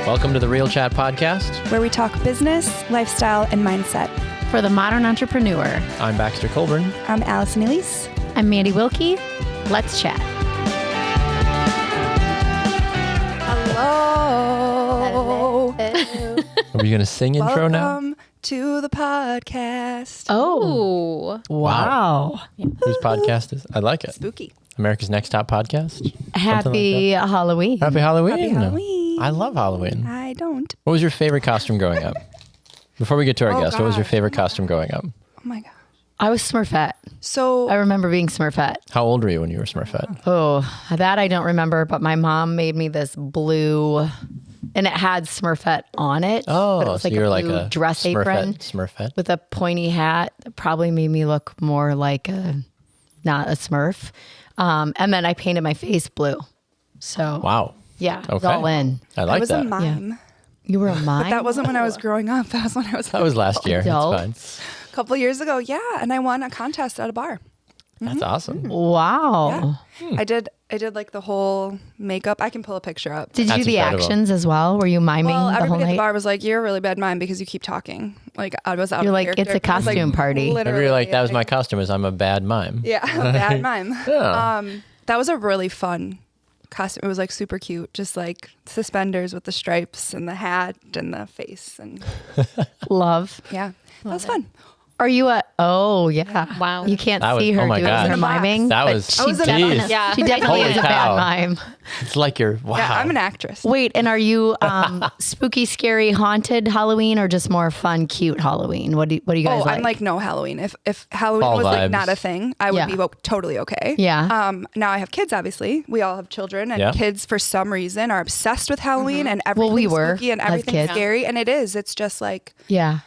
Welcome to the Real Chat Podcast, where we talk business, lifestyle, and mindset. For the modern entrepreneur. I'm Baxter Colburn. I'm Allyson Elise. I'm Mandi Wilke. Let's chat. Hello. Are we going to sing intro now? Welcome to the podcast. Oh, wow. Whose podcast is? I like it. Spooky. America's Next Top Podcast. happy Halloween. Happy Halloween. Happy Halloween. I love Halloween. I don't. What was your favorite costume growing up? Before we get to our guest, what was your gosh. favorite costume growing up? Oh my gosh. I was Smurfette. So I remember being Smurfette. How old were you when you were Smurfette? Oh, that I don't remember, but my mom made me this blue, and it had Smurfette on it. Oh, but it was so like you were a like blue a dress apron Smurfette. with a pointy hat that probably made me look more like not a Smurf. And then I painted my face blue. So Wow. yeah, it was Okay. all in. I I like was that. a mime. You were a mime? But that wasn't when I was growing up. That was when I was That was last year. Adult. That's fine. a couple years ago. Yeah. And I won a contest at a bar. That's awesome. Wow. Yeah. I did like the whole makeup. I can pull a picture up. Did you That's do the incredible. actions as well? Were you miming Well, the whole everybody at the night? bar was like, "You're a really bad mime because you keep talking." Like I was out. You're of like, character. it's a It was, costume party. Maybe you're like, that was my costume, is I'm a bad mime. Yeah, bad mime. Yeah. That was a really fun costume. It was like super cute, just like suspenders with the stripes and the hat and the face, and Love. yeah, that was fun. Are you a? Oh yeah. Wow. You can't That was- see her oh my doing God. her miming. That but was- she I was a definitely, mess. Yeah. she definitely Holy is a cow. bad mime. It's like you're, wow. Yeah, I'm an actress. Wait, and are you spooky, scary, haunted Halloween, or just more fun, cute Halloween? What do you guys Oh, like? I'm like no Halloween. If Halloween Fall was vibes. like not a thing, I would Yeah. be totally okay. Yeah. Now I have kids. Obviously, we all have children, and Yeah. kids for some reason are obsessed with Halloween and Well, everything's we were spooky and as everything's kids. scary, and it is. It's just like yeah.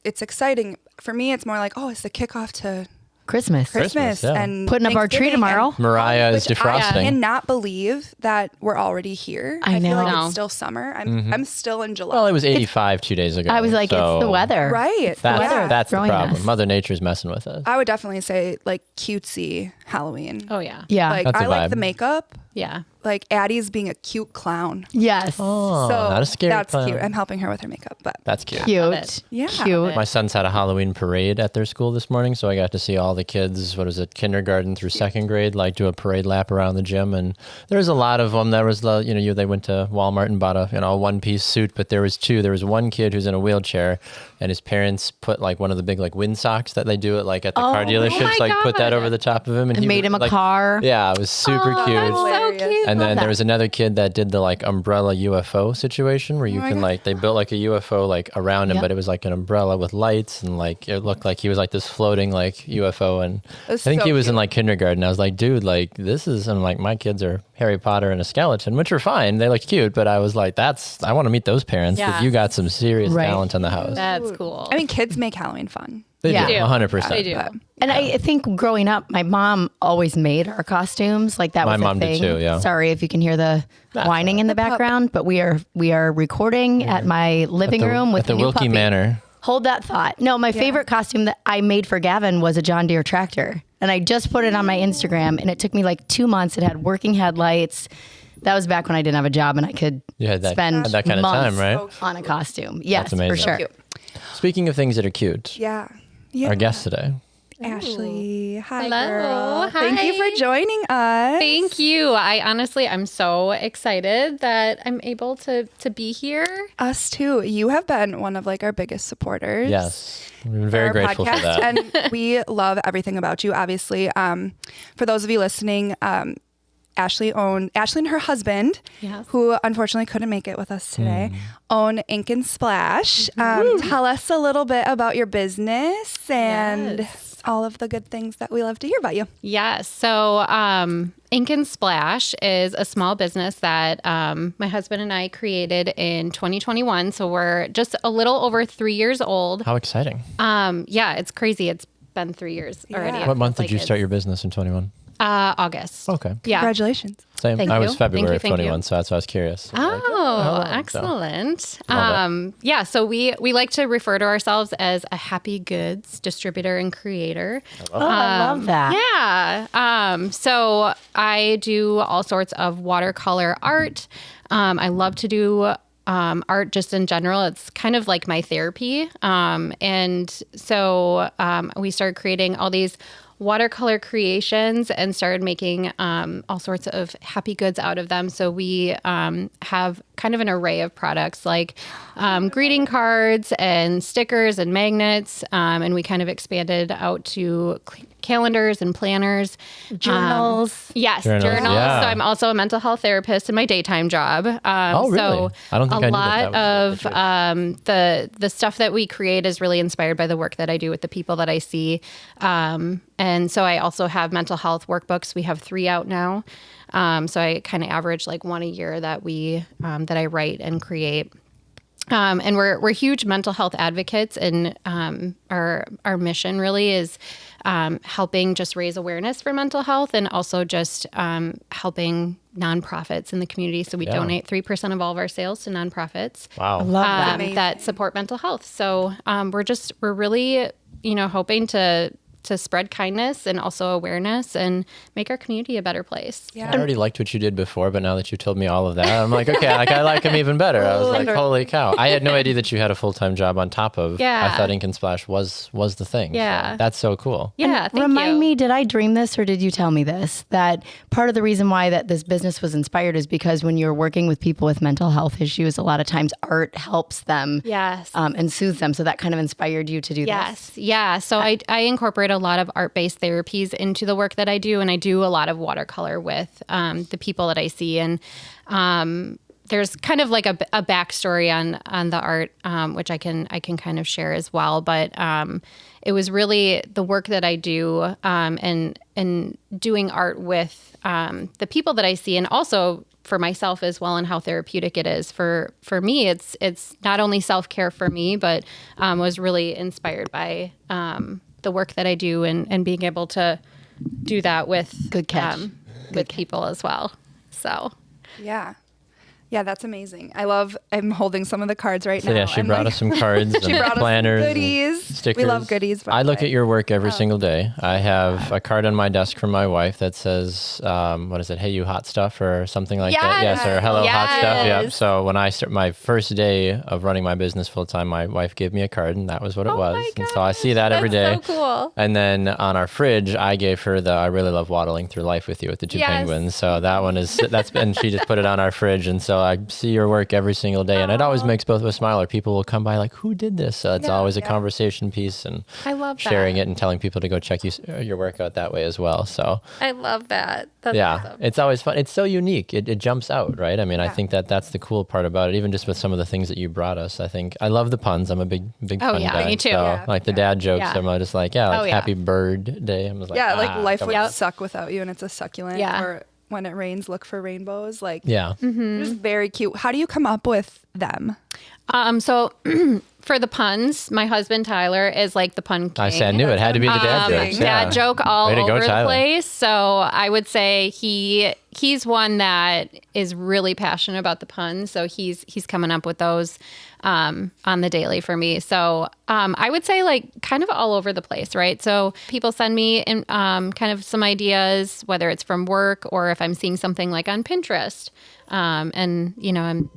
it's exciting. For me, it's more like, oh, it's the kickoff to Christmas. Christmas, yeah. and Putting up our tree Thanksgiving tomorrow. and- Mariah is which defrosting. I cannot believe that we're already here. I feel like know. it's still summer. I'm still in July. Well, it was 85 2 days ago. I was like, so it's the weather. right. That's the throwing problem. us. Mother Nature's messing with us. I would definitely say like cutesy Halloween. Oh yeah. Yeah. Like That's a I like vibe. the makeup. Yeah. Like Addie's being a cute clown. yes. Oh, so not a scary that's clown. cute. I'm helping her with her makeup, but That's cute. Cute. it. Yeah. Cute. My son's had a Halloween parade at their school this morning, so I got to see all the kids, what is it, kindergarten through second grade, like do a parade lap around the gym. And there was a lot of them. There was, they went to Walmart and bought a one-piece suit, but there was two. There was one kid who's in a wheelchair, and his parents put like one of the big like wind socks that they do at like at the car dealerships, my like put that God. over the top of him. And And he made was, him a like, car. Yeah, it was super cute. That's so Hilarious. cute. And then that. there was another kid that did the like umbrella UFO situation where you my can God. like, they built like a UFO like around him, Yep. but it was like an umbrella with lights and like, it looked like he was like this floating like UFO. And I was think so he was in cute. like kindergarten. I was like, dude, like this is, I'm like, my kids are Harry Potter and a skeleton, which are fine. They look cute, but I was like, I want to meet those parents because Yeah. you got some serious Right. talent in the house. That's cool. I mean, kids make Halloween fun. They Yeah. do, They do. 100%. They do. But And I think growing up, my mom always made our costumes. Like that My was a mom did thing. too, yeah. Sorry if you can hear the whining in the background, but we are recording at my living room with at the a new Wilke puppy. Manor. Hold that thought. No, my favorite costume that I made for Gavin was a John Deere tractor. And I just put it on my Instagram, and it took me like 2 months. It had working headlights. That was back when I didn't have a job and I could You had that, spend had that kind of months time, right? on a costume. Yes, That's amazing. for sure. cute. Speaking of things that are cute, Yeah. Yeah. our guest today. Ashley. Hi, Hello. girl. Thank you Hi. for joining us. Thank you. I'm so excited that I'm able to be here. Us too. You have been one of like our biggest supporters. Yes. We're for very our grateful for podcast, that. and we love everything about you, obviously. For those of you listening, Ashley and her husband, Yes. who unfortunately couldn't make it with us today, own Ink and Splash. Tell us a little bit about your business and Yes. all of the good things that we love to hear about you. Yeah. So, Ink and Splash is a small business that my husband and I created in 2021. So we're just a little over 3 years old. How exciting. Yeah, it's crazy. It's been 3 years already. Yeah. It What month feels did you like start it's- your business in 21? August. Okay. Yeah. Congratulations. Same. Thank I you. was February Thank you, of thank you. 21, so that's why I was curious. Oh, So- excellent. Love Yeah, so we like to refer to ourselves as a happy goods distributor and creator. Oh, I love that. Yeah. So I do all sorts of watercolor art. I love to do art just in general. It's kind of like my therapy. And so we started creating all these watercolor creations and started making all sorts of happy goods out of them. So we have kind of an array of products like greeting cards and stickers and magnets. And we kind of expanded out to calendars and planners. Journals. Yes, Journals, journals. yeah. So I'm also a mental health therapist in my daytime job. Oh, really? So I don't think a I knew lot that was of the stuff that we create is really inspired by the work that I do with the people that I see. And so I also have mental health workbooks. We have 3 out now. So I kind of average like 1 a year that that I write and create. And we're huge mental health advocates, and our mission really is helping just raise awareness for mental health, and also just helping nonprofits in the community. So we donate 3% of all of our sales to nonprofits. Wow. I love that. That support mental health. So we're really hoping to spread kindness and also awareness and make our community a better place. I already liked what you did before, but now that you told me all of that, I'm like, okay, I like him even better. I was like, holy cow. I had no idea that you had a full-time job on top of. Yeah. I thought Ink and Splash was the thing. Yeah. So that's so cool. Yeah, thank Remind you. me, did I dream this or did you tell me this? That part of the reason why that this business was inspired is because when you're working with people with mental health issues, a lot of times art helps them Yes. and soothes them. So that kind of inspired you to do this. Yes. Yeah. So I incorporate a lot of art-based therapies into the work that I do, and I do a lot of watercolor with the people that I see. And there's kind of like a backstory on the art, which I can kind of share as well. But it was really the work that I do and doing art with the people that I see, and also for myself as well, and how therapeutic it is for me. It's not only self-care for me, but was really inspired by the work that I do, and being able to do that with Good catch. With people as well. So Yeah. Yeah, that's amazing. I'm holding some of the cards right So now. yeah, she and, brought like, us some cards and She brought us some planners and goodies. stickers. We love goodies, by I the look way. at your work every single day. I have a card on my desk from my wife that says, what is it? Hey, you hot stuff, or something like that. Yes, or hello, hot stuff. Yep. Yes. So when I start my first day of running my business full time, my wife gave me a card, and that was what it was. my And so I see that every day. That's so cool. And then on our fridge, I gave her I really love waddling through life with you with the 2 Yes. penguins. So that one and she just put it on our fridge. And so I see your work every single day, and it always makes both of us smile. Or people will come by like, who did this? So it's always a conversation piece, and I love sharing that. it and telling people to go check your work out that way as well. So I love that. That's yeah, awesome. it's always fun. It's so unique. It jumps out, right? I mean, I think that's the cool part about it. Even just with some of the things that you brought us, I think I love the puns. I'm a big Oh, pun yeah, guy. me too. So Yeah. like the dad jokes, Yeah. I'm just like, like Oh, yeah. Happy Bird Day. I'm just like, Yeah, like life come would on. suck without you, and it's a succulent. Yeah. Or when it rains, look for rainbows. Like, Yeah. just very cute. How do you come up with them? So for the puns, my husband Tyler is like the pun king. I knew it had to be the dad jokes. Yeah. Dad joke all Way to go, over the Tyler. place. So I would say he's one that is really passionate about the puns. So he's coming up with those on the daily for me. So I would say like kind of all over the place, right? So people send me in, kind of some ideas, whether it's from work or if I'm seeing something like on Pinterest. And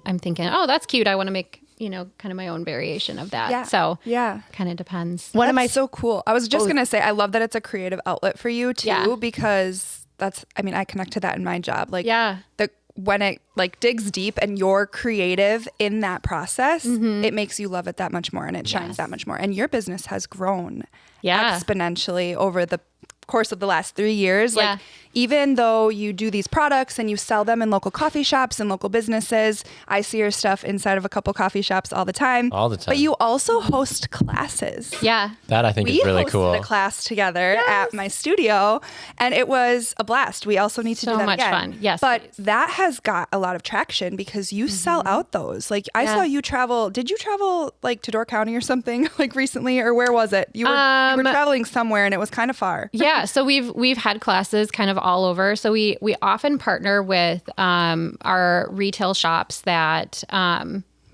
I'm thinking, oh, that's cute. I want to make kind of my own variation of that. Yeah. So Yeah. kind of depends. One of That's my so cool. I was just gonna say, I love that it's a creative outlet for you too, Yeah. because I connect to that in my job. Like, Yeah. when it like digs deep and you're creative in that process, it makes you love it that much more, and it shines that much more. And your business has grown exponentially over the course of the last 3 years. Yeah. Like, even though you do these products and you sell them in local coffee shops and local businesses, I see your stuff inside of a couple coffee shops all the time. All the time. But you also host classes. Yeah. That I think We is really hosted cool. a class together at my studio, and it was a blast. We also need to So do that much again. fun. Yes, but please. that has got a lot of traction because you sell out those. Like, I saw you travel. Did you travel like to Door County or something like recently, or where was it? You were traveling somewhere, and it was kind of far. Yeah, so we've had classes kind of all over. So we often partner with our retail shops that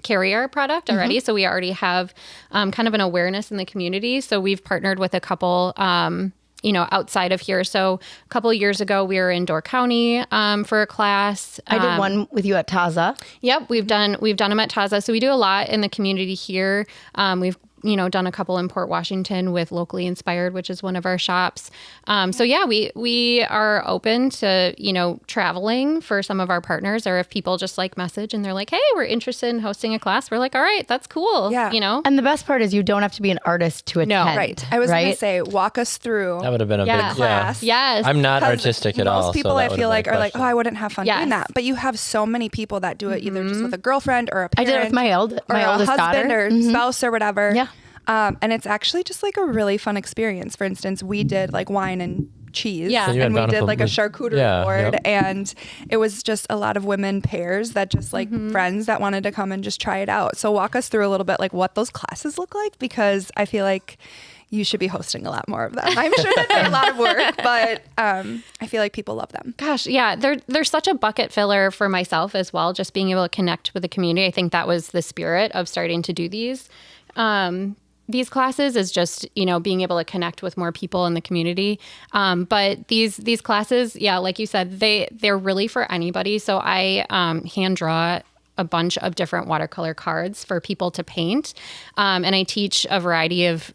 carry our product already. So we already have kind of an awareness in the community. So we've partnered with a couple outside of here. So a couple of years ago, we were in Door County for a class. I did one with you at Taza. Yep, we've done them at Taza. So we do a lot in the community here. We've done a couple in Port Washington with Locally Inspired, which is one of our shops. So yeah, we are open to, traveling for some of our partners, or if people just like message and they're like, hey, we're interested in hosting a class. We're like, all right, that's cool. Yeah. And the best part is you don't have to be an artist to attend. No. Right. I was going to say, walk us through. That would have been a big class. Yes. I'm not artistic at all. Most people I feel like are like, oh, I wouldn't have fun doing Yes. that. But you have so many people that do it either just with a girlfriend or a I parent. did it with my oldest husband daughter. or spouse or whatever. Yeah. And it's actually just like a really fun experience. For instance, we did like wine and cheese. Yeah. So you had and we did bountiful- like a charcuterie board. Yep. And it was just a lot of women pairs that just like friends that wanted to come and just try it out. So walk us through a little bit like what those classes look like, because I feel like you should be hosting a lot more of them. I'm sure that they're a lot of work, but I feel like people love them. Gosh, yeah, they're such a bucket filler for myself as well, just being able to connect with the community. I think that was the spirit of starting to do these classes, is just, being able to connect with more people in the community. But these classes, yeah, like you said, they're really for anybody. So I hand draw a bunch of different watercolor cards for people to paint. And I teach a variety of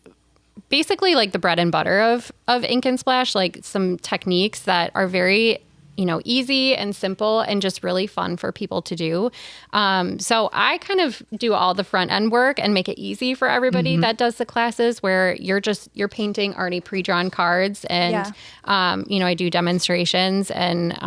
basically like the bread and butter of ink and splash, like some techniques that are very, easy and simple and just really fun for people to do. So I kind of do all the front end work and make it easy for everybody that does the classes, where you're painting already pre-drawn cards. And, I do demonstrations, and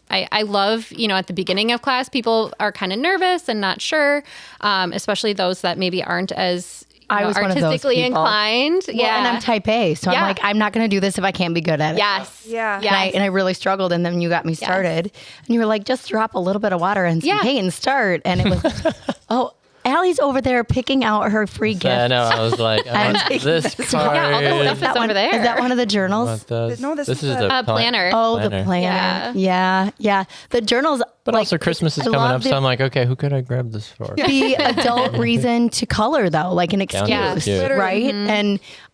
I love, at the beginning of class, people are kind of nervous and not sure, especially those that maybe aren't as I was artistically inclined. Well, and I'm type A, so I'm like, I'm not going to do this if I can't be good at it. Yes. Yeah. Yes. And I really struggled, and then you got me started, and you were like, just drop a little bit of water and some paint and start. And it was, oh, Allie's over there picking out her free gift. I know. I was like, I want this card. Yeah, all the stuff is over there. Is that one of the journals? No, this is the planner. Oh, the planner. planner. Yeah. The journals. But also Christmas is coming up, so I'm like, okay, who could I grab this for? The adult reason to color, though, like an excuse, cute. right?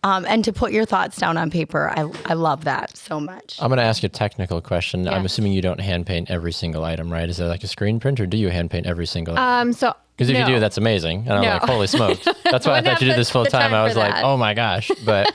And to put your thoughts down on paper. I love that so much. I'm going to ask you a technical question. Yeah. I'm assuming you don't hand paint every single item, right? Is it like a screen print, or do you hand paint every single item? Because if you do, that's amazing. And I'm like, holy smokes. That's why I thought you did this full time. I was like, oh my gosh. But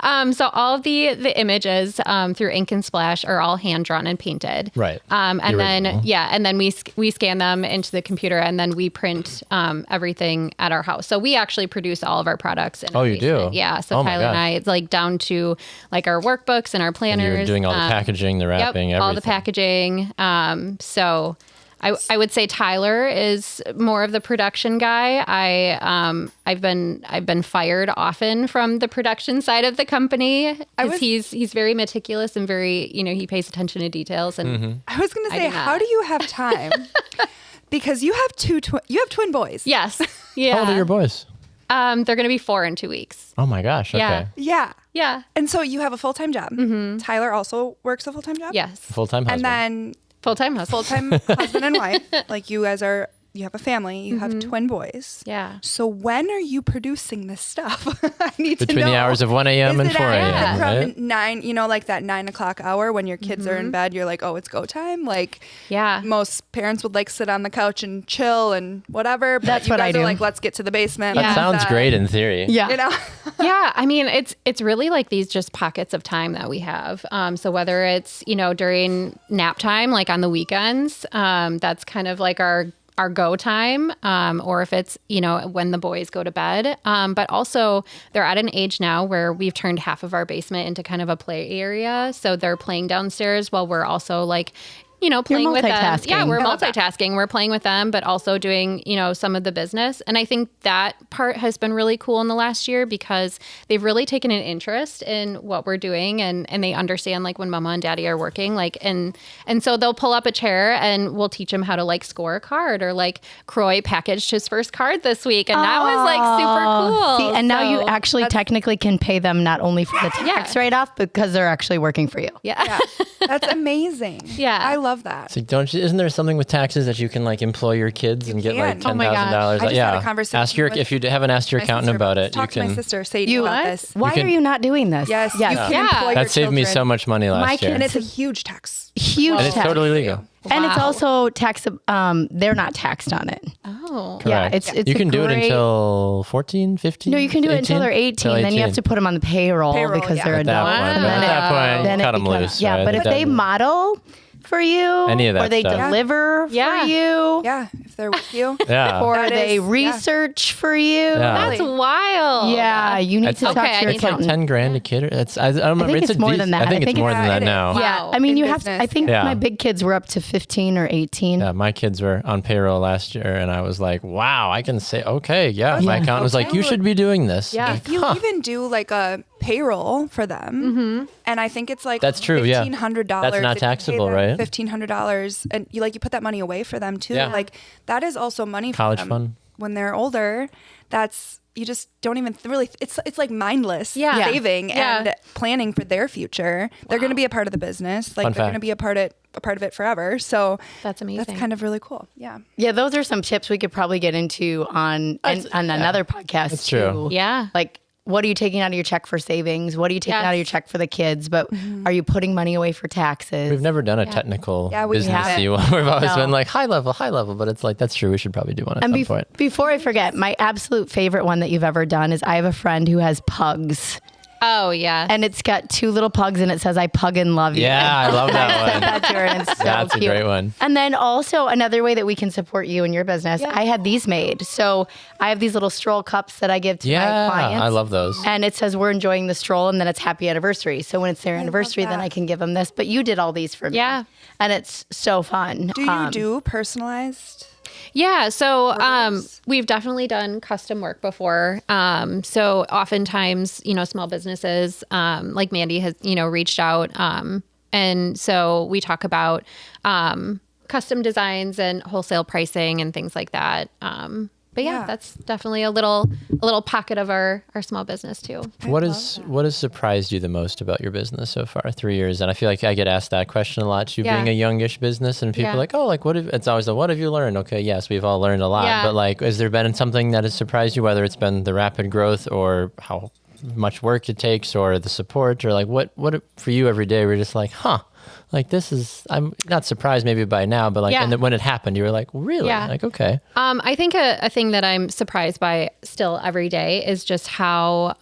so all of the images through Ink and Splash are all hand drawn and painted. Right. And then we scan them into the computer, and then we print everything at our house. So we actually produce all of our products. In our you basement. do? Yeah. So Tyler and I, it's like down to like our workbooks and our planners. and you're doing all the packaging, the wrapping, everything. All the packaging. So I would say Tyler is more of the production guy. I've been fired often from the production side of the company, because he's very meticulous and very, he pays attention to details. And I was going to say, how do you have time? Because you have twin boys. Yes. Yeah. How old are your boys? They're going to be 4 in 2 weeks. Oh my gosh. Okay. Yeah. Yeah. And so you have a full-time job. Tyler also works a full-time job? Yes. Full-time husband. And then Full-time husband. full-time husband and wife. Like you guys you have a family, you have twin boys. Yeah. So when are you producing this stuff? I need to know. Between the hours of 1 a.m. and 4 a.m. From right? 9, like that 9 o'clock hour when your kids are in bed, you're like, oh, it's go time. Like, Yeah. most parents would like sit on the couch and chill and whatever. But That's you what guys I do. are like, let's get to the basement. That Yeah. sounds great in theory. Yeah. You know? Yeah, I mean, it's really like these just pockets of time that we have. So whether it's, during nap time, like on the weekends, that's kind of like our go time, or if it's, when the boys go to bed. But also they're at an age now where we've turned half of our basement into kind of a play area. So they're playing downstairs while we're also like, playing with them. multitasking. Yeah, we're I love that. multitasking. We're playing with them, but also doing, some of the business. And I think that part has been really cool in the last year, because they've really taken an interest in what we're doing, and they understand like when mama and daddy are working, like, and so they'll pull up a chair and we'll teach them how to like score a card, or like Croy packaged his first card this week. And that was like super cool. See, and now you So- actually technically can pay them not only for the tax write-off, because they're actually working for you. Yeah. That's amazing. Yeah. I love love that. So isn't there something with taxes that you can like employ your kids and get like $10,000? I just had a conversation Ask if you haven't asked your accountant about it. Talk to my sister. Say about this. Why are you not doing this? Yes. You can employ your That saved me so much money last year. And it's a huge tax. Huge and it's tax. totally legal. And it's also tax. They're not taxed on it. Oh. Yeah, Correct. it's you can do it until 14, 15? No, you can do it until they're 18. Then you have to put them on the payroll because they're at adults. At that point, cut them loose. Yeah, right? but if they model for you, Any of that or they stuff. deliver for you, if they're with you, or they research for you, That's wild. Yeah, you need to talk to your it's like accountant. $10,000 a kid. I don't remember. I think it's more than that. I think it's more than that now. Yeah, Wow. I mean, In you have. business, I think my big kids were up to 15 or 18. Yeah, my kids were on payroll last year, and I was like, "Wow, I can say okay." Yeah, my accountant was like, "You should be doing this." Yeah. if you even do like a payroll for them, and I think it's like That's true. Yeah, $1,500. That's not taxable, right? $1,500, and you put that money away for them too. Yeah. Like that is also money for College them fund. when they're older. That's you just don't even really. It's like mindless saving and planning for their future. They're going to be a part of the business. Like they're going to be a part of it forever. So That's amazing. That's kind of really cool. Yeah. Yeah, those are some tips we could probably get into on another podcast. That's true. Too. Yeah. Like, what are you taking out of your check for savings? What are you taking out of your check for the kids? But are you putting money away for taxes? We've never done a technical we businessy one. We've always been like high level, but it's like, that's true. We should probably do one at some point. Before I forget, my absolute favorite one that you've ever done is I have a friend who has pugs. Oh, yeah. And it's got 2 little pugs and it says, I pug and love you. Yeah, I love that one. That's your, and it's so That's cute. a great one. And then also another way that we can support you and your business, I had these made. So I have these little stroll cups that I give to my clients. I love those. And it says, we're enjoying the stroll, and then it's happy anniversary. So when it's their anniversary, then I can give them this. But you did all these for me. Yeah. And it's so fun. Do you do personalized? Yeah, so we've definitely done custom work before. So oftentimes, small businesses like Mandi has, reached out. And so we talk about custom designs and wholesale pricing and things like that. But that's definitely a little pocket of our small business too. What has surprised you the most about your business so far? 3 years, and I feel like I get asked that question a lot too. Being a youngish business, and people are like, oh, like it's always what have you learned? Okay, yes, we've all learned a lot, but like, has there been something that has surprised you? Whether it's been the rapid growth or how much work it takes, or the support, or like what for you every day? We're just like, like this is, I'm not surprised maybe by now, but like and then when it happened, you were like, really? Like, okay. I think a thing that I'm surprised by still every day is just how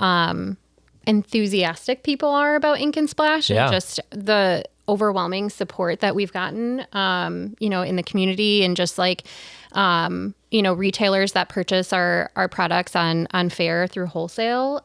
enthusiastic people are about Ink and Splash, and just the overwhelming support that we've gotten, in the community, and just like, retailers that purchase our products on Fair through wholesale,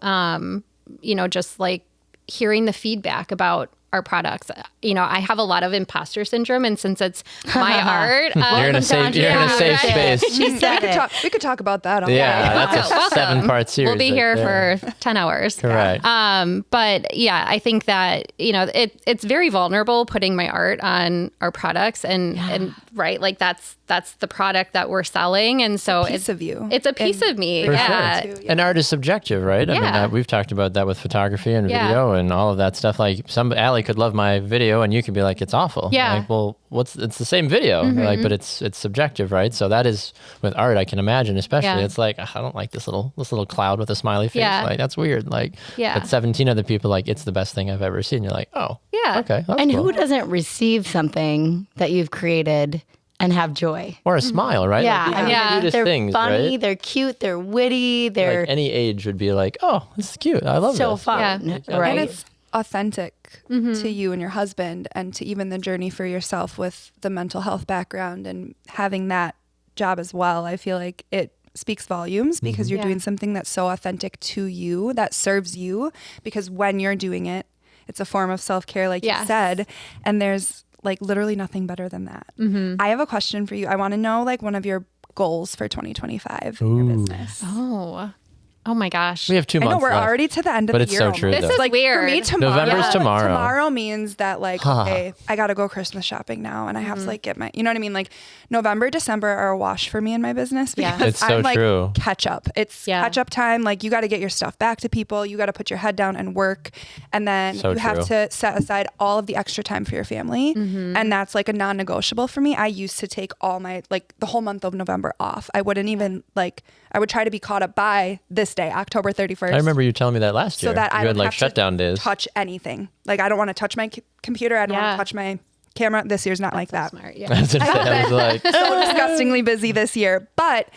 just like hearing the feedback about our products. I have a lot of imposter syndrome, and since it's my art, you're in a safe space. She said we could talk about that. That's a 7-part series. We'll be here for 10 hours. Correct. But I think that, it's very vulnerable putting my art on our products, and right, like that's the product that we're selling. And so it's a piece of you. It's a piece of me. For Yeah. sure. And art is subjective, right? I mean, we've talked about that with photography and video and all of that stuff. Like Allie could love my video and you could be like, it's awful. Yeah. Like, well, it's the same video, like, but it's subjective, right? So that is with art, I can imagine, especially it's like, I don't like this little cloud with a smiley face. Like, that's weird. Like, but 17 other people, like, it's the best thing I've ever seen. You're like, oh, okay. And cool. who doesn't receive something that you've created and have joy? Or a smile, right? Yeah. Like, the cutest They're things, funny, right? they're cute, they're witty, they're Like any age would be like, oh, this is cute. I love so this. fun. Yeah. Right. And it's authentic to you and your husband, and to even the journey for yourself with the mental health background and having that job as well. I feel like it speaks volumes because you're doing something that's so authentic to you, that serves you, because when you're doing it, it's a form of self-care, like you said, and there's like literally nothing better than that. I have a question for you. I want to know like one of your goals for 2025 in your business. Oh, Oh my gosh. We have 2 months I know we're left. already to the end of But the it's year. so true, almost. though. This is like weird. for me, November's tomorrow. Tomorrow means that like, okay, I got to go Christmas shopping now, and I have to like get my, you know what I mean? Like November, December are a wash for me in my business because It's so I'm like true. catch up. It's catch up time. Like you got to get your stuff back to people. You got to put your head down and work, and then you have to set aside all of the extra time for your family, and that's like a non-negotiable for me. I used to take all my like the whole month of November off. I wouldn't even like. I would try to be caught up by this day, October 31st. I remember you telling me that last year. So that I you had don't like have shutdown to days. touch anything. Like I don't want to touch my computer. I don't want to touch my camera. This year's not like that. Smart, yeah. That's what I was like. So disgustingly busy this year. But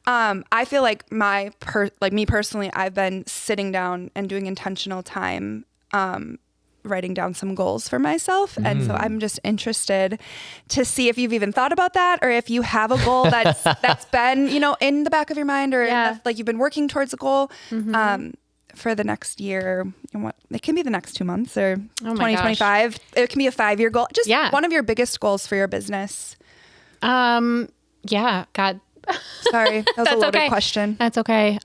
I feel like me personally, I've been sitting down and doing intentional time, writing down some goals for myself. And so I'm just interested to see if you've even thought about that, or if you have a goal that's been, in the back of your mind, or like you've been working towards a goal for the next year. It can be the next 2 months or 2025. It can be a 5-year goal. Just one of your biggest goals for your business. Yeah. God. Sorry, that was a loaded question. That's okay.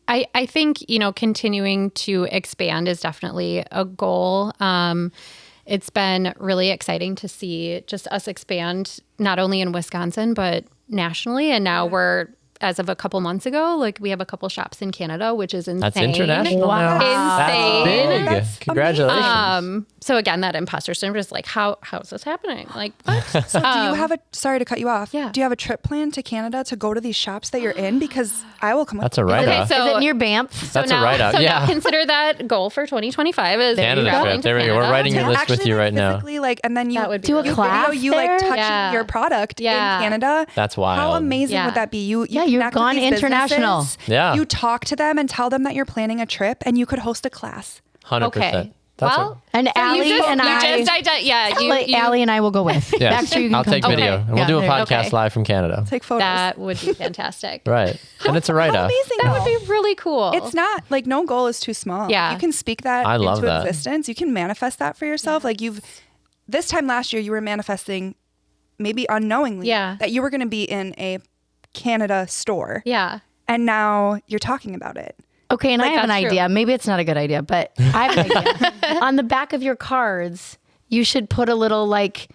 I think, continuing to expand is definitely a goal. It's been really exciting to see just us expand not only in Wisconsin, but nationally. And now we're, as of a couple months ago, like we have a couple shops in Canada, which is insane. That's international now. Insane. That's big. Congratulations. So again, that imposter syndrome is like, how is this happening? Like, what? So do you have sorry to cut you off. Yeah. Do you have a trip plan to Canada to go to these shops that you're in? Because I will come That's with a write-off. Okay, so Is it near Banff? That's a write-off. So Yeah. now consider that goal for 2025 is Canada traveling trip. to There we go. We're Canada. writing your list with you right now. Like, and then you That would be Do a really class you there? like touching Yeah. your product Yeah. in Canada. That's wild. How amazing Yeah. would that be? You Yeah, you've connect with gone these international. businesses, Yeah. You talk to them and tell them that you're planning a trip, and you could host a class. 100%. Okay. That's Well, And Allie and I, Allie and I will go with. Yes. Baxter, you can I'll come take too. video. And we'll do a there you go. podcast live from Canada. Take photos. that would be fantastic. Right. And it's a write-off. amazing That though. would be really cool. It's not like no goal is too small. Yeah. You can speak that I love into that. existence. You can manifest that for yourself. Like this time last year, you were manifesting maybe unknowingly that you were going to be in a Canada store. Yeah. And now you're talking about it. Okay, and I have an that's true. idea. Maybe it's not a good idea, but I have an idea. On the back of your cards, you should put a little like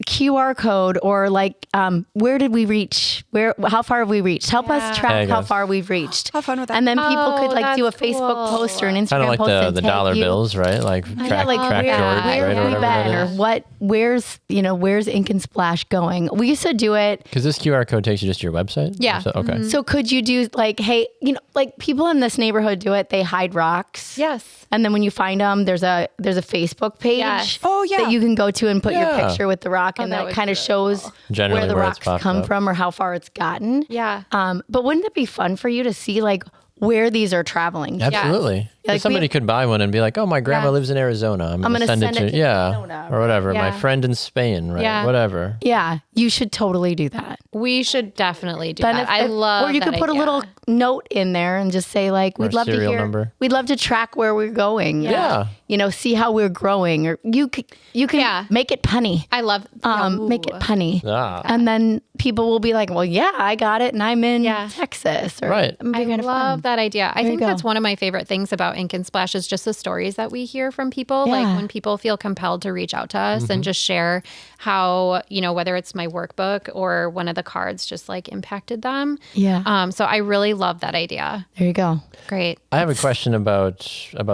QR code or like where did we reach? How far have we reached? Help us There track you how go. far we've reached. Have fun with that. And then people could like do a that's Facebook cool. post or an Instagram Kind of like post and the tag dollar you. bills, right? Like track like George, where right? have Or we whatever been, that or is. where's Ink and Splash going? We used to do it. Because this QR code takes you just to your website? Yeah. So, okay. So could you do like, hey, like people in this neighborhood do it. They hide rocks. Yes. And then when you find them, there's a Facebook page Yes. Oh, yeah. that you can go to and put your Yeah. picture with the rock, and that then would it kind be of really shows cool. Generally where the where it's rocks popped come up. from or how far it's gotten. Yeah. But wouldn't it be fun for you to see like where these are traveling? Absolutely. Like, somebody could buy one and be like, oh, my grandma lives in Arizona. I'm going to send it to Arizona. or whatever. Yeah. My friend in Spain, right? Yeah. Whatever. Yeah, you should totally do that. We should definitely do Then that. I love or you could that put idea. a little note in there and just say like, we'd love to serial hear, number. we'd love to track where we're going. Yeah. See how we're growing, or you can make it punny. I love Make it punny. Ah. And then people will be like, well, yeah, I got it. And I'm in Yeah. Texas. Or, Right. it'd be I kinda love fun. that idea. I you think go. that's one of my favorite things about Ink and Splash is just the stories that we hear from people. Yeah. Like when people feel compelled to reach out to us and just share how, whether it's my workbook or one of the cards just like impacted them. Yeah. So I really love that idea. There you go. Great. I have a question about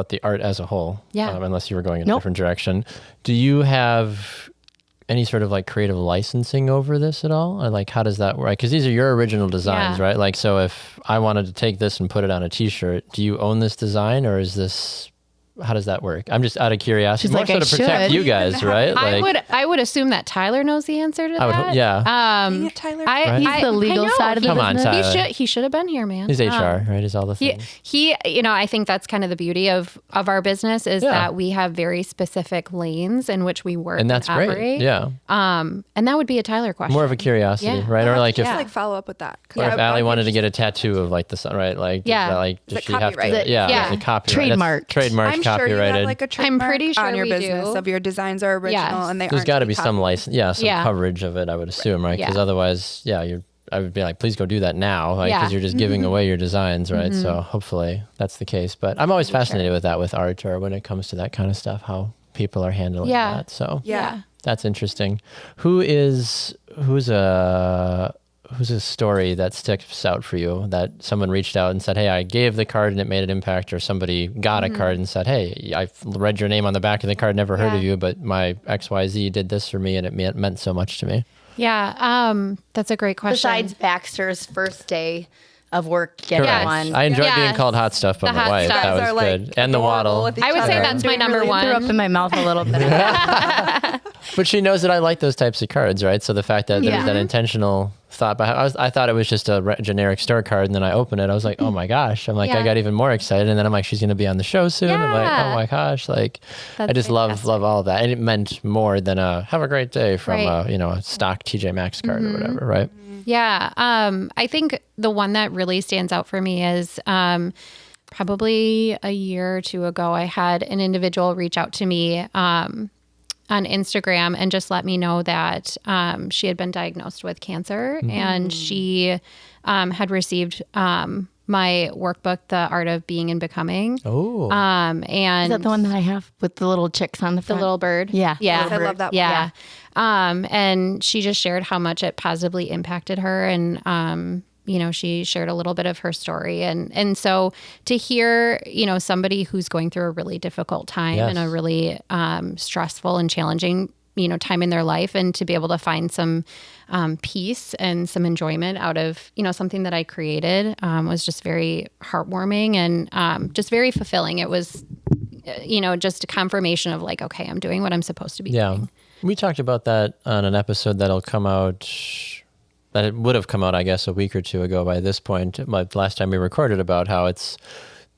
the art as a whole. Yeah. Unless you were going in a Nope. different direction. Do you have any sort of like creative licensing over this at all? Or like, how does that work? Because these are your original designs, Yeah. right? Like, so if I wanted to take this and put it on a t-shirt, do you own this design, or is this, how does that work? I'm just out of curiosity. She's More like, so I to protect should. you guys, right? I would assume that Tyler knows the answer to I would that. hope- yeah. Dang it, Tyler. Right? He's the legal I know. side of the Come on, business. Tyler. He should have been here, man. He's HR, right? He's all the things. He, I think that's kind of the beauty of our business is Yeah. that we have very specific lanes in which we work And that's operate. great. Yeah. And that would be a Tyler question. More of a curiosity, Yeah. right? Or like if, Just like follow up with that. or if Allie wanted to get a tattoo of like the sun, right? Like, Yeah. does that, like, Is does it she have to? copyrighted? Yeah. Yeah. Is it copyright? Trademarked. Trademark I'm sure you copyrighted. have like a trademark pretty sure on your we business do. of your designs are original Yes. and they There's aren't got to to be some copied. license, some Yeah. coverage of it, I would assume, right? Because Yeah. otherwise, I would be like, please go do that now, because you're just giving away your designs, right? So hopefully that's the case. But I'm always fascinated with that, with art, or when it comes to that kind of stuff, how people are handling that. So that's interesting. Who's a story that sticks out for you, that someone reached out and said, hey, I gave the card and it made an impact, or somebody got a card and said, hey, I read your name on the back of the card, never heard of you, but my XYZ did this for me and it meant so much to me? Yeah, that's a great question. Besides Baxter's first day of work getting one. I enjoyed being called hot stuff by my wife. That was good. And the waddle. I would say that's my number one. Threw up in my mouth a little bit. But she knows that I like those types of cards, right? So the fact that there's that intentional thought behind, I thought it was just a generic store card, and then I opened it. I was like, oh my gosh! I'm like, I got even more excited, and then I'm like, she's gonna be on the show soon. I'm like, oh my gosh! Like, that's I just fantastic. love all of that, and it meant more than a have a great day from a stock TJ Maxx card or whatever, right? Yeah, I think the one that really stands out for me is probably a year or two ago, I had an individual reach out to me on Instagram and just let me know that she had been diagnosed with cancer, and she had received my workbook, The Art of Being and Becoming. Oh. And Is that the one that I have with the little chicks on the front? the little bird? Yeah. Yeah. I love that one. Yeah. And she just shared how much it positively impacted her. And, she shared a little bit of her story. And so to hear, somebody who's going through a really difficult time and a really stressful and challenging, time in their life, and to be able to find some peace and some enjoyment out of, something that I created was just very heartwarming and just very fulfilling. It was, just a confirmation of like, okay, I'm doing what I'm supposed to be doing. We talked about that on an episode that'll come out, that it would have come out, I guess, a week or two ago by this point. But last time we recorded, about how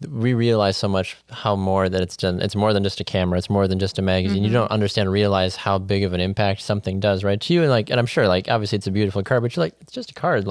we realize so much how more that it's done. It's more than just a camera. It's more than just a magazine. You don't realize how big of an impact something does, right? To you, and I'm sure, obviously it's a beautiful card, but you're like, it's just a card.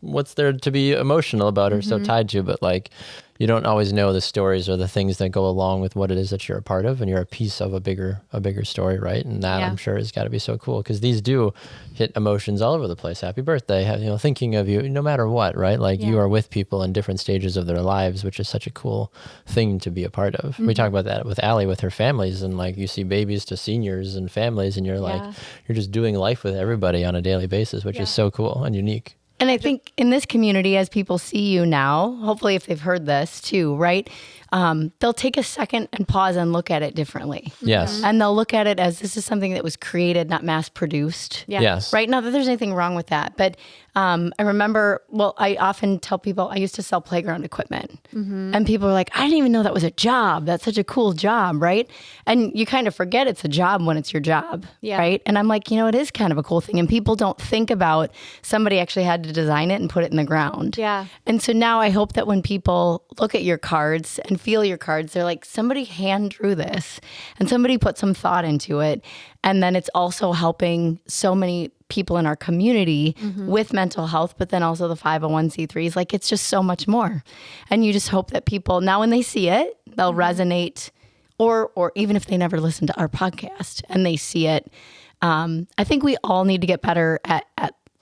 What's there to be emotional about or so tied to? But you don't always know the stories or the things that go along with what it is that you're a part of, and you're a piece of a bigger story, right? And that I'm sure has got to be so cool, because these do hit emotions all over the place. Happy birthday, thinking of you, no matter what, right? You are with people in different stages of their lives, which is such a cool thing to be a part of. We talk about that with Allie, with her families, and you see babies to seniors and families, and you're you're just doing life with everybody on a daily basis, which is so cool and unique. And I think in this community, as people see you now, hopefully if they've heard this too, right? They'll take a second and pause and look at it differently. Yes. And they'll look at it as this is something that was created, not mass produced. Yeah. Yes. Right? Not that there's anything wrong with that. But I remember, I often tell people, I used to sell playground equipment. And people are like, I didn't even know that was a job. That's such a cool job, right? And you kind of forget it's a job when it's your job, right? And I'm like, it is kind of a cool thing. And people don't think about somebody actually had to design it and put it in the ground. Yeah. And so now I hope that when people look at your cards and feel your cards, they're like, somebody hand drew this and somebody put some thought into it. And then it's also helping so many people in our community with mental health, but then also the 501c3s. It's just so much more. And you just hope that people, now when they see it, they'll resonate, or even if they never listen to our podcast and they see it. I think we all need to get better at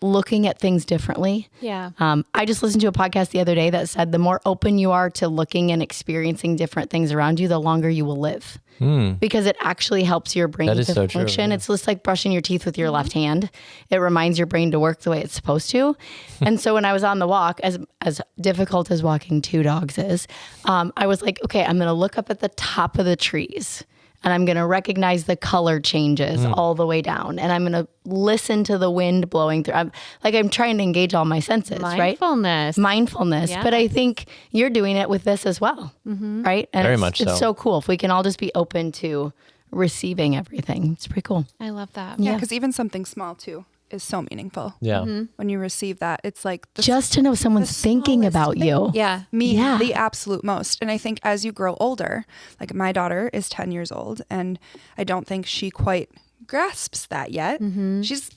looking at things differently. Yeah. I just listened to a podcast the other day that said the more open you are to looking and experiencing different things around you, the longer you will live. Because it actually helps your brain to so function. true. It's just like brushing your teeth with your left hand. It reminds your brain to work the way it's supposed to. And so when I was on the walk, as difficult as walking two dogs is, I was like, okay, I'm going to look up at the top of the trees. And I'm going to recognize the color changes all the way down. And I'm going to listen to the wind blowing through. I'm trying to engage all my senses, right? Mindfulness. Yeah. But I think you're doing it with this as well, right? And Very much so. It's so cool. If we can all just be open to receiving everything. It's pretty cool. I love that. Yeah, because even something small too is so meaningful. Yeah. When you receive that, it's like Just to know someone's thinking smallest about thing. you. Yeah. mean the absolute most. And I think as you grow older, my daughter is 10 years old, and I don't think she quite grasps that yet. She's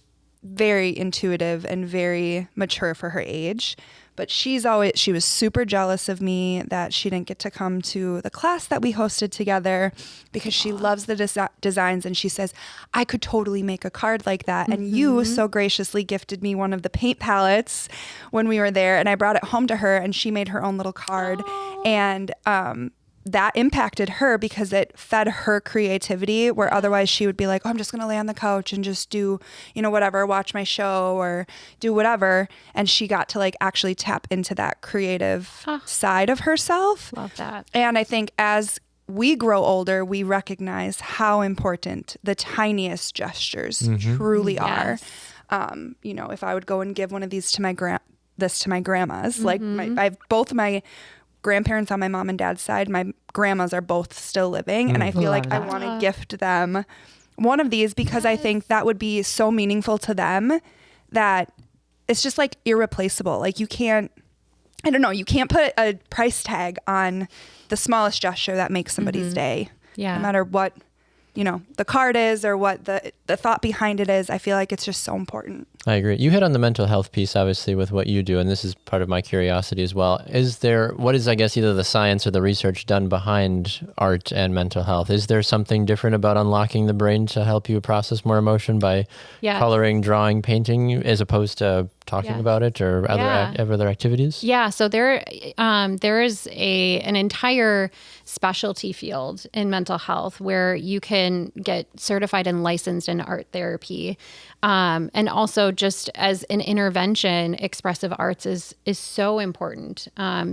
very intuitive and very mature for her age. But she was super jealous of me that she didn't get to come to the class that we hosted together because she loves the designs. And she says, I could totally make a card like that. And you so graciously gifted me one of the paint palettes when we were there. And I brought it home to her and she made her own little card. And that impacted her because it fed her creativity, where otherwise she would be like, oh, I'm just going to lay on the couch and just do, whatever, watch my show or do whatever. And she got to like actually tap into that creative side of herself. Love that. And I think as we grow older, we recognize how important the tiniest gestures truly are. If I would go and give one of these to my grandmas, like I have both my grandparents on my mom and dad's side, my grandmas are both still living, and I feel like I want to gift them one of these because I think that would be so meaningful to them that it's just like irreplaceable. Like you can't put a price tag on the smallest gesture that makes somebody's day. No matter what the card is or what the thought behind it is. I feel like it's just so important. I agree. You hit on the mental health piece, obviously, with what you do, and this is part of my curiosity as well. What is, I guess, either the science or the research done behind art and mental health? Is there something different about unlocking the brain to help you process more emotion by coloring, drawing, painting, as opposed to talking about it or other activities? Yeah, so there is an entire specialty field in mental health where you can get certified and licensed in art therapy. And also just as an intervention, expressive arts is so important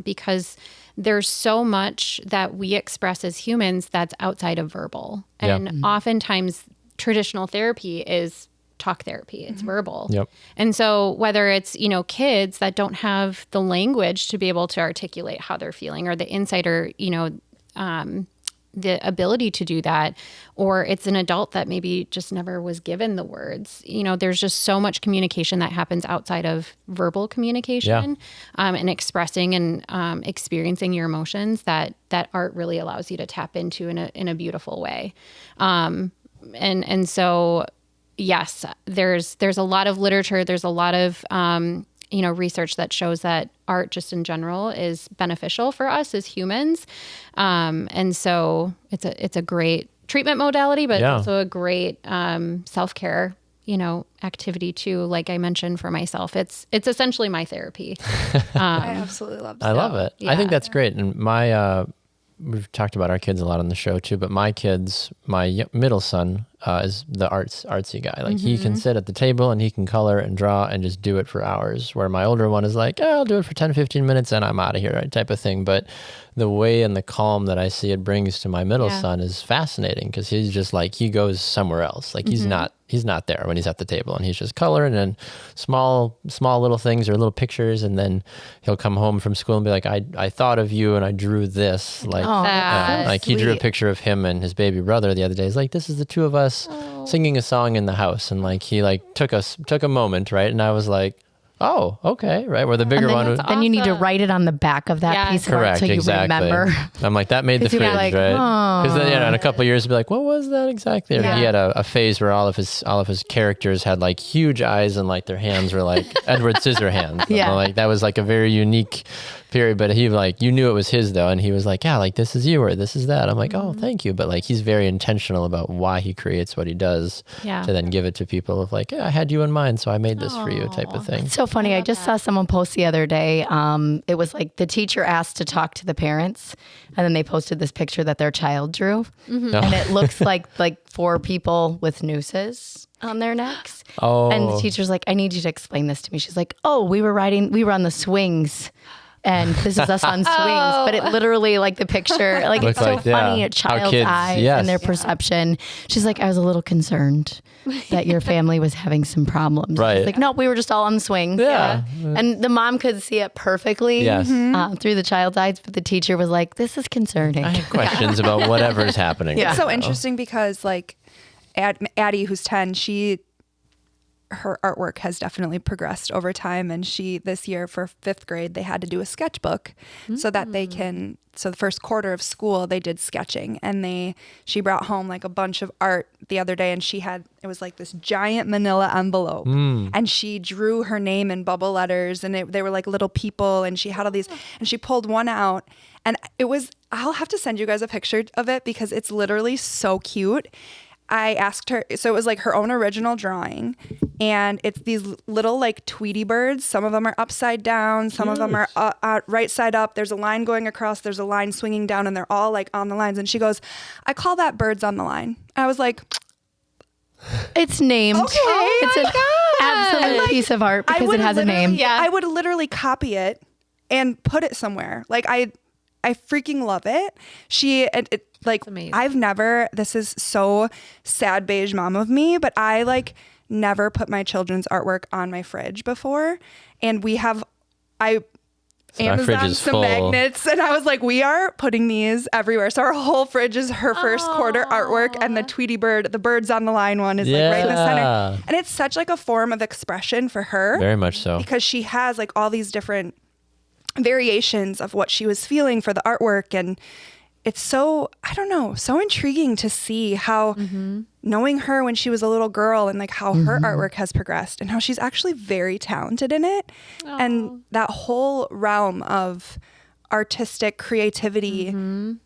because there's so much that we express as humans that's outside of verbal. And oftentimes traditional therapy is talk therapy. It's verbal. Yep. And so whether it's, kids that don't have the language to be able to articulate how they're feeling or the insight or, the ability to do that, or it's an adult that maybe just never was given the words. There's just so much communication that happens outside of verbal communication and expressing and experiencing your emotions that art really allows you to tap into in a beautiful way. And so, yes, there's a lot of literature. There's a lot of, research that shows that art just in general is beneficial for us as humans. And so it's a great treatment modality, but it's also a great self-care, activity too. Like I mentioned for myself, it's essentially my therapy. I absolutely love that. I love it. Yeah. I think that's great. And we've talked about our kids a lot on the show too, but my middle son is the artsy guy. Like he can sit at the table and he can color and draw and just do it for hours, where my older one is like, I'll do it for 10, 15 minutes and I'm out of here, right, type of thing. But the way and the calm that I see it brings to my middle son is fascinating, because he's just like, he goes somewhere else. Like he's not there when he's at the table, and he's just coloring and small little things or little pictures. And then he'll come home from school and be like, I thought of you and I drew this. Like, he drew a picture of him and his baby brother the other day. He's like, this is the two of us singing a song in the house. And like, he like took a moment, right? And I was like, oh, okay, right. Where the bigger one would... Then you need to write it on the back of that piece of art so you remember. I'm like, that made the fridge, right? Because then, in a couple of years, you'll be like, what was that exactly? Yeah. He had a phase where all of his characters had like huge eyes and like their hands were like Edward Scissorhands. Yeah. Like that was like a very unique period, but he like, you knew it was his though, and he was like, yeah, like this is you or this is that. I'm like, oh, thank you. But like, he's very intentional about why he creates what he does to then give it to people of like, I had you in mind, so I made this for you, type of thing. It's so funny. I just saw someone post the other day. It was like the teacher asked to talk to the parents, and then they posted this picture that their child drew, and it looks like 4 people with nooses on their necks. Oh. And the teacher's like, I need you to explain this to me. She's like, we were on the swings. And this is us on swings, but it literally, like the picture, like it's so funny, a child's eyes and their perception. She's like, I was a little concerned that your family was having some problems. Right. She's like, no, we were just all on the swings. Yeah. And the mom could see it perfectly through the child's eyes, but the teacher was like, this is concerning. I have questions about whatever's happening. It's so interesting because like Addie, who's 10, she her artwork has definitely progressed over time. And this year for 5th grade, they had to do a sketchbook so that they can, so the first quarter of school, they did sketching, and she brought home like a bunch of art the other day, and it was like this giant manila envelope, and she drew her name in bubble letters, and they were like little people, and she had all these, and she pulled one out, and I'll have to send you guys a picture of it because it's literally so cute. I asked her, so it was like her own original drawing, and it's these little like Tweety birds. Some of them are upside down, some of them are right side up. There's a line going across, there's a line swinging down, and they're all like on the lines. And she goes, I call that birds on the line. I was like, it's named. Okay. It's an absolute piece of art because it has a name. Yeah. I would literally copy it and put it somewhere. Like I freaking love it. I've never, this is so sad beige mom of me, but I like never put my children's artwork on my fridge before. And Amazon some magnets, and I was like, we are putting these everywhere. So our whole fridge is her first quarter artwork, and the Tweety bird, the birds on the line one is like right in the center. And it's such like a form of expression for her. Very much so. Because she has like all these different variations of what she was feeling for the artwork, and it's so, I don't know, so intriguing to see how knowing her when she was a little girl and like how her artwork has progressed and how she's actually very talented in it. Aww. And that whole realm of artistic creativity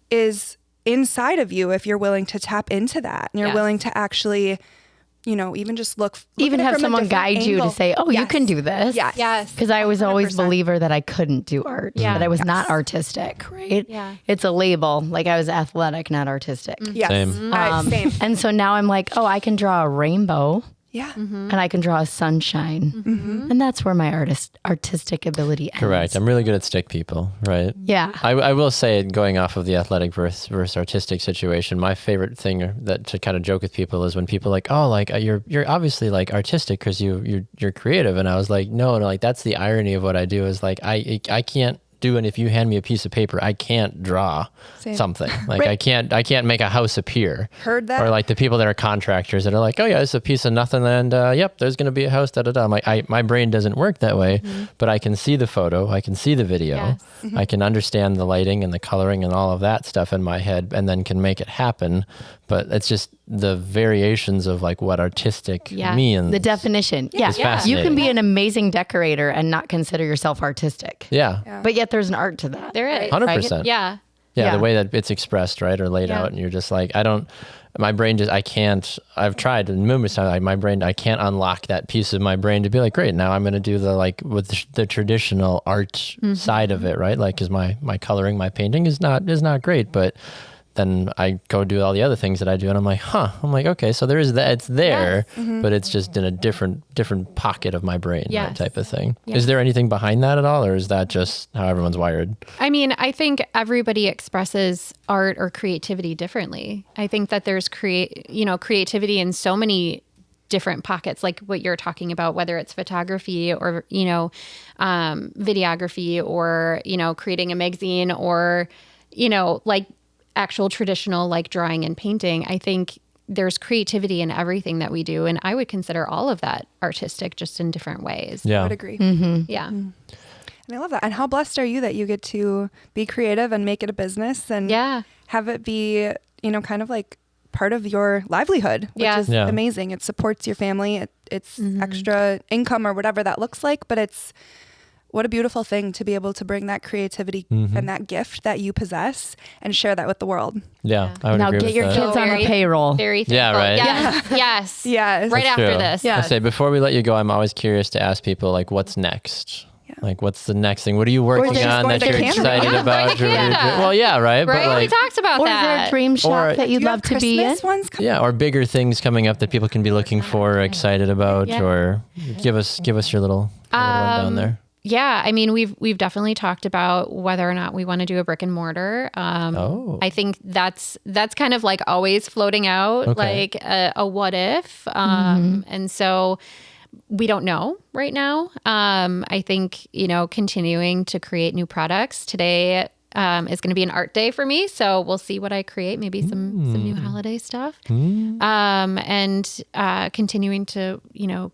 is inside of you if you're willing to tap into that and you're willing to actually, even just look even have someone guide you to say, oh, yes. you can do this. Yes. Because I was always a believer that I couldn't do art, that I was not artistic, right? Yeah. It's a label. Like I was athletic, not artistic. Yes. Same. Same. And so now I'm like, oh, I can draw a rainbow. Yeah. And I can draw a sunshine. And that's where my artistic ability ends. Correct. I'm really good at stick people, right? Yeah. I will say, going off of the athletic versus artistic situation, my favorite thing that to kind of joke with people is when people are like, oh, like you're obviously like artistic because you're creative. And I was like, no, like that's the irony of what I do is like I can't do, and if you hand me a piece of paper, I can't draw something. Like I can't make a house appear. Heard that? Or like the people that are contractors that are like, oh yeah, it's a piece of nothing, and yep, there's going to be a house. Da da da. I'm like, my brain doesn't work that way, but I can see the photo, I can see the video, I can understand the lighting and the coloring and all of that stuff in my head, and then can make it happen. But it's just the variations of like what artistic means. The definition. Yeah. You can be an amazing decorator and not consider yourself artistic. Yeah. But yet there's an art to that. There is. 100%. Yeah. Yeah, the way that it's expressed, right, or laid out, and you're just like, my brain just, I can't, I've tried numerous times, like my brain, I can't unlock that piece of my brain to be like, great, now I'm going to do the, like, with the traditional art side of it, right, like, because my coloring, my painting is not great, but then I go do all the other things that I do, and I'm like, okay, so there is that, it's there, but it's just in a different pocket of my brain, that type of thing. Is there anything behind that at all, or is that just how everyone's wired? I mean, I think everybody expresses art or creativity differently. I think that there's creativity in so many different pockets, like what you're talking about, whether it's photography or, videography or, creating a magazine or, like actual traditional like drawing and painting. I think there's creativity in everything that we do. And I would consider all of that artistic, just in different ways. Yeah. I would agree. Yeah. And I love that. And how blessed are you that you get to be creative and make it a business and have it be, kind of like part of your livelihood, which is amazing. It supports your family. It's extra income or whatever that looks like, but what a beautiful thing to be able to bring that creativity and that gift that you possess and share that with the world. Yeah. I would now agree get with your that. kids on the payroll. Very thankful. Yeah, right. Yes. Yes. Right That's after true. this. Yeah. I say, before we let you go, I'm always curious to ask people, like, what's next? Like, what's the next thing? What are you working on that you're excited about? Well, yeah, right. But right? like, We talked about Or that. is there a dream shop that you'd love to be in? Yeah, or bigger things coming up that people can be looking for, excited about, or give us your little rundown there. Yeah, I mean, we've definitely talked about whether or not we want to do a brick and mortar. I think that's kind of like always floating out, like a what if. And so we don't know right now. I think, continuing to create new products. Today, is going to be an art day for me. So we'll see what I create, maybe some new holiday stuff. And continuing to,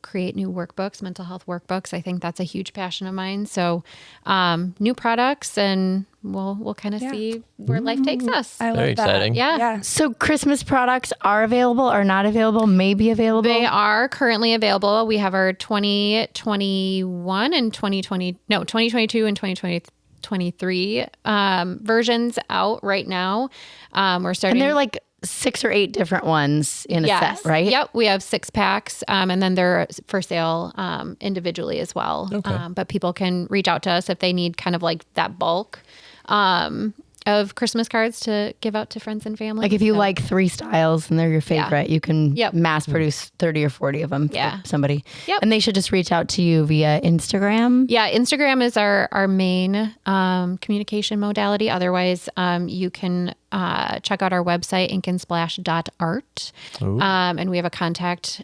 create new workbooks, mental health workbooks. I think that's a huge passion of mine. So new products, and we'll kind of see where life takes us. I love Very exciting. Yeah. So Christmas products are available or not available, maybe available? They are currently available. We have our 2021 and 2022 and 2023 versions out right now. We're starting. And they're like 6 or 8 different ones in a set, right? Yep. We have 6 packs, and then they're for sale individually as well. Okay. But people can reach out to us if they need kind of like that bulk of Christmas cards to give out to friends and family. Like if you like 3 styles and they're your favorite, you can Yep. mass produce 30 or 40 of them for somebody. Yep. And they should just reach out to you via Instagram. Yeah, Instagram is our main communication modality. Otherwise, you can check out our website, inkandsplash.art. And we have a contact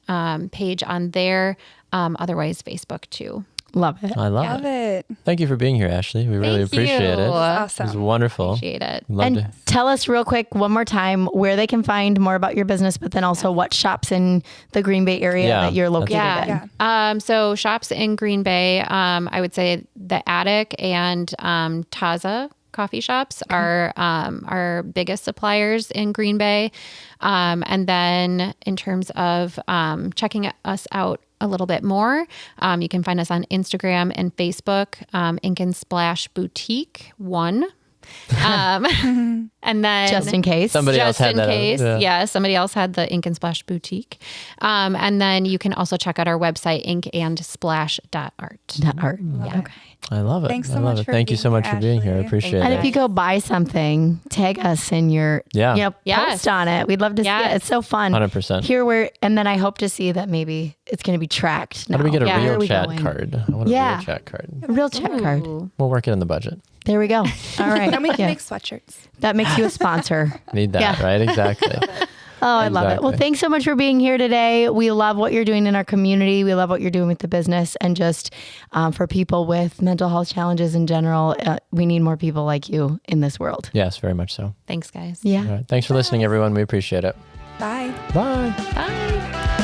page on there. Otherwise, Facebook too. Love it. I love it. Thank you for being here, Ashley. We really appreciate it. Awesome. It was wonderful. Appreciate it. And tell us real quick one more time where they can find more about your business, but then also what shops in the Green Bay area that you're located in. So shops in Green Bay, I would say the Attic and Taza coffee shops are our biggest suppliers in Green Bay. And then in terms of checking us out a little bit more, you can find us on Instagram and Facebook, Ink and Splash Boutique 1. And then Just in case. Somebody else had that. Somebody else had the Ink and Splash Boutique. And then you can also check out our website, inkandsplash.art. Art. Okay. I love it. Thanks so I love much it. for Thank you being so much here, for being here. I Ashley. appreciate And it. if you go buy something, tag us in your post on it. We'd love to see it. It's so fun. 100%. And then I hope to see that maybe it's going to be tracked. How do we get a Where are real we chat going? card? I want a real chat card. A real chat card. We'll work it in the budget. There we go. All right. And we can make sweatshirts. That makes you a sponsor. Need that, right? Exactly. Oh, I love it. Well, thanks so much for being here today. We love what you're doing in our community. We love what you're doing with the business, and just for people with mental health challenges in general, we need more people like you in this world. Yes, very much so. Thanks, guys. Yeah. All right. Thanks for listening, everyone. We appreciate it. Bye. Bye. Bye.